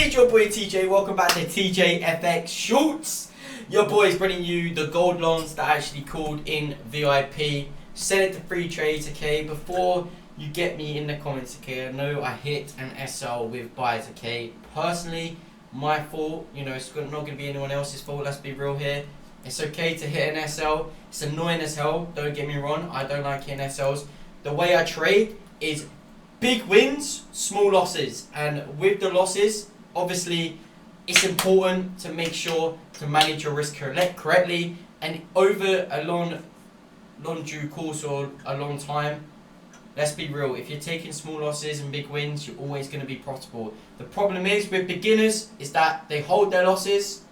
It's your boy TJ, welcome back to TJFX Shorts. Your boy's bringing you the gold longs that actually called in VIP. Set it to free trades, okay? Before you get me in the comments, okay? I know I hit an SL with buys, okay? Personally, my fault, you know, it's not going to be anyone else's fault, let's be real here. It's okay to hit an SL, it's annoying as hell, don't get me wrong, I don't like hitting SLs. The way I trade is big wins, small losses, and with the losses, obviously, it's important to make sure to manage your risk correctly, and over a long due course or a long time, let's be real, if you're taking small losses and big wins, you're always going to be profitable. The problem is with beginners is that they hold their losses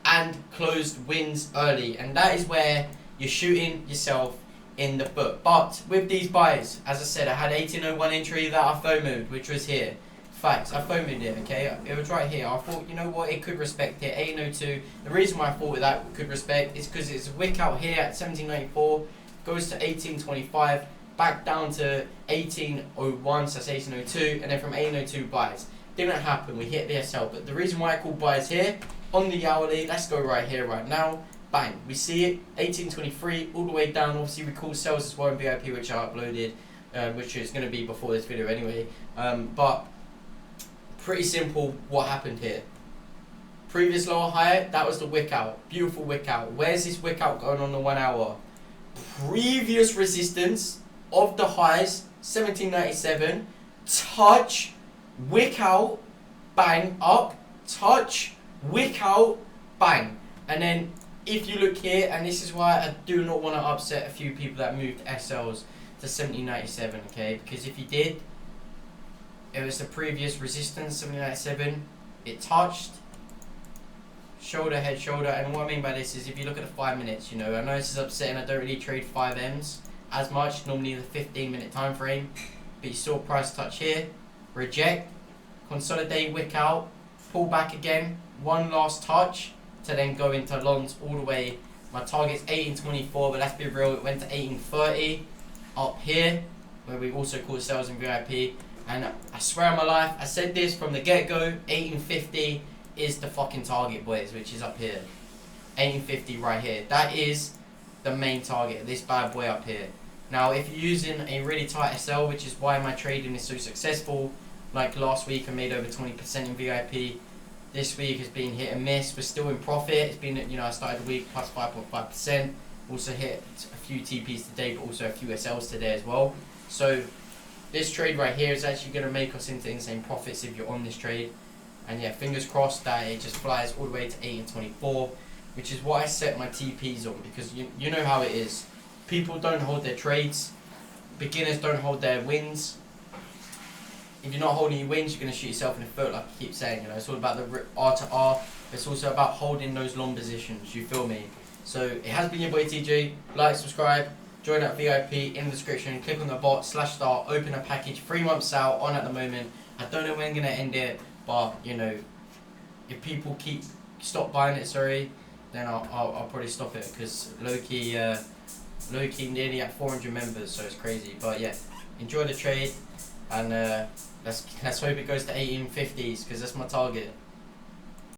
and close wins early, and that is where you're shooting yourself in the foot. But with these buys, as I said, I had 1801 entry that I FOMO'd, which was here. Facts, I FOMO'd it, okay? It was right here. I thought, you know what, it could respect it, 1802. The reason why I thought that could respect is because it's a wick out here at 1794, goes to 1825, back down to 1801, so that's 1802, and then from 1802 buys. Didn't happen, we hit the SL, but the reason why I call buys here, on the hourly, let's go right here, right now. Bang, we see it, 1823, all the way down. Obviously, we call sales as well in VIP, which I uploaded, which is going to be before this video anyway. But pretty simple what happened here. Previous lower high, that was the wick out. Beautiful wick out. Where's this wick out going on the 1 hour? Previous resistance of the highs, 1797, touch, wick out, bang, up, touch, wick out, bang. And then if you look here, and this is why I do not want to upset a few people that moved SLs to 1797, okay? Because if you did, it was the previous resistance, 1797, it touched, shoulder, head, shoulder, and what I mean by this is if you look at the 5 minutes, you know, I know this is upsetting, I don't really trade 5Ms as much, normally the 15-minute time frame, but you saw price touch here, reject, consolidate, wick out, pull back again, one last touch, to then go into longs all the way. My target's 1824, but let's be real, it went to 1830 up here, where we also call sales in VIP. And I swear on my life, I said this from the get-go, 1850 is the fucking target, boys, which is up here. 1850 right here. That is the main target, this bad boy up here. Now, if you're using a really tight SL, which is why my trading is so successful, like last week I made over 20% in VIP. This week has been hit and miss. We're still in profit. It's been, you know, I started the week plus 5.5%. Also hit a few TPs today, but also a few SLs today as well. So this trade right here is actually going to make us into insane profits if you're on this trade. And yeah, fingers crossed that it just flies all the way to 1824, which is what I set my TPs on, because you know how it is. People don't hold their trades. Beginners don't hold their wins. If you're not holding your wins, you're going to shoot yourself in the foot, like I keep saying. You know, it's all about the R to R. It's also about holding those long positions. You feel me? So it has been your boy TJ. Like, subscribe, join that VIP in the description. Click on the bot /start. Open a package. 3 months out on at the moment. I don't know when I'm going to end it, but you know, if people stop buying it, sorry, then I'll probably stop it, because low key nearly at 400 members, so it's crazy. But yeah, enjoy the trade. And let's hope it goes to 1850s, because that's my target.